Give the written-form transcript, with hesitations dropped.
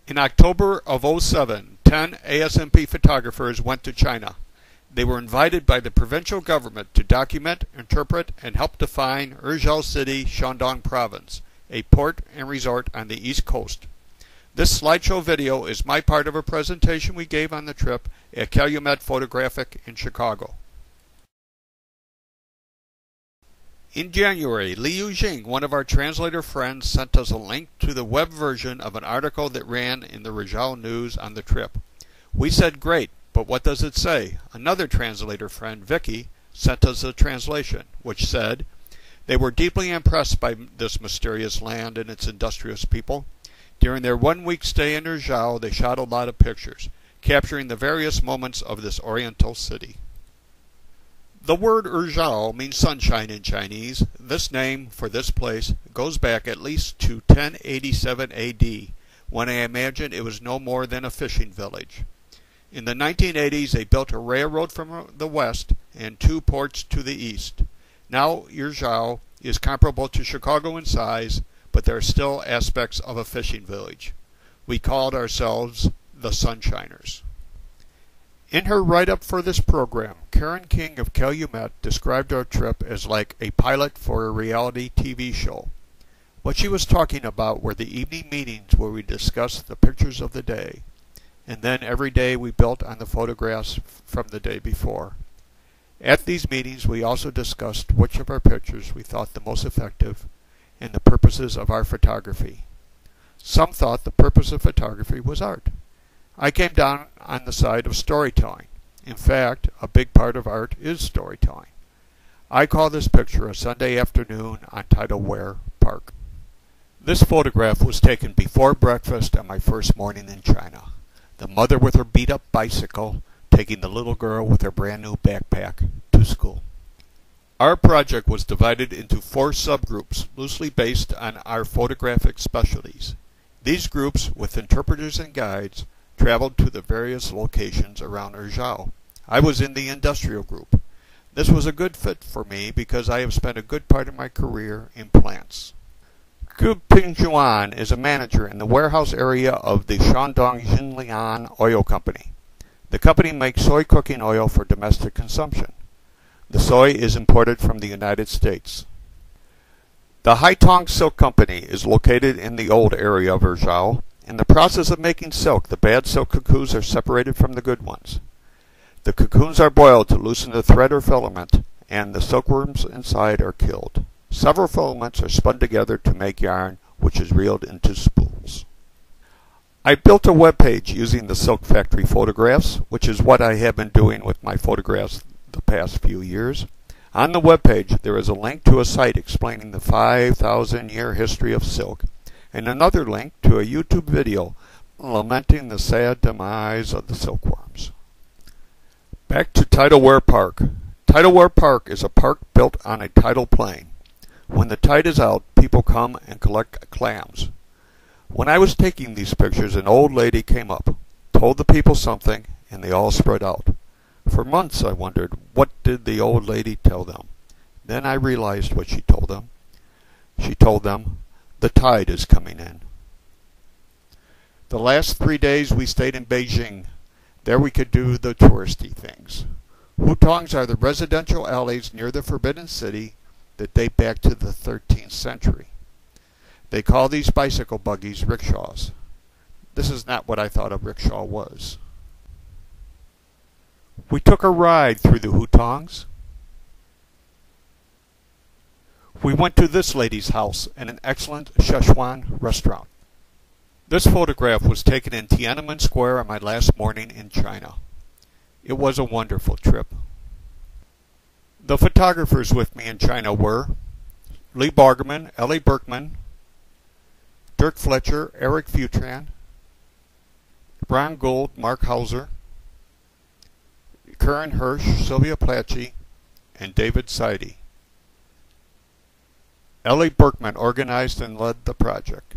In October of '07, 10 ASMP photographers went to China. They were invited by the provincial government to document, interpret, and help define Rizhao City, Shandong Province, a port and resort on the east coast. This slideshow video is my part of a presentation we gave on the trip at Calumet Photographic in Chicago. In January, Liu Jing, one of our translator friends, sent us a link to the web version of an article that ran in the Rizhao News on the trip. We said great, but what does it say? Another translator friend, Vicky, sent us a translation, which said, they were deeply impressed by this mysterious land and its industrious people. During their 1-week stay in Rizhao, they shot a lot of pictures, capturing the various moments of this oriental city. The word Rizhao means sunshine in Chinese. This name for this place goes back at least to 1087 AD, when I imagine it was no more than a fishing village. In the 1980s, they built a railroad from the west and 2 ports to the east. Now Rizhao is comparable to Chicago in size, but there are still aspects of a fishing village. We called ourselves the Sunshiners. In her write-up for this program, Karen King of Calumet described our trip as like a pilot for a reality TV show. What she was talking about were the evening meetings where we discussed the pictures of the day, and then every day we built on the photographs from the day before. At these meetings we also discussed which of our pictures we thought the most effective and the purposes of our photography. Some thought the purpose of photography was art. I came down on the side of storytelling. In fact, a big part of art is storytelling. I call this picture a Sunday afternoon on Tidal Ware Park. This photograph was taken before breakfast on my first morning in China. The mother with her beat-up bicycle taking the little girl with her brand new backpack to school. Our project was divided into 4 subgroups, loosely based on our photographic specialties. These groups, with interpreters and guides, traveled to the various locations around Rizhao. I was in the industrial group. This was a good fit for me because I have spent a good part of my career in plants. Gu Pingjuan is a manager in the warehouse area of the Shandong Jinlian Oil Company. The company makes soy cooking oil for domestic consumption. The soy is imported from the United States. The Haitong Silk Company is located in the old area of Rizhao. In the process of making silk, the bad silk cocoons are separated from the good ones. The cocoons are boiled to loosen the thread or filament, and the silkworms inside are killed. Several filaments are spun together to make yarn, which is reeled into spools. I built a web page using the Silk Factory photographs, which is what I have been doing with my photographs the past few years. On the web page, there is a link to a site explaining the 5,000-year history of silk, and another link to a YouTube video lamenting the sad demise of the silkworms. Back to Tidal Ware Park. Tidal Ware Park is a park built on a tidal plain. When the tide is out, people come and collect clams. When I was taking these pictures, an old lady came up, told the people something, and they all spread out. For months I wondered, what did the old lady tell them? Then I realized what she told them. She told them, the tide is coming in. The last 3 days we stayed in Beijing. There we could do the touristy things. Hutongs are the residential alleys near the Forbidden City that date back to the 13th century. They call these bicycle buggies rickshaws. This is not what I thought a rickshaw was. We took a ride through the Hutongs. We went to this lady's house and an excellent Szechuan restaurant. This photograph was taken in Tiananmen Square on my last morning in China. It was a wonderful trip. The photographers with me in China were Lee Bargerman, Ellie Berkman, Dirk Fletcher, Eric Futran, Ron Gold, Mark Hauser, Karen Hirsch, Sylvia Plachy, and David Seide. Ellie Berkman organized and led the project.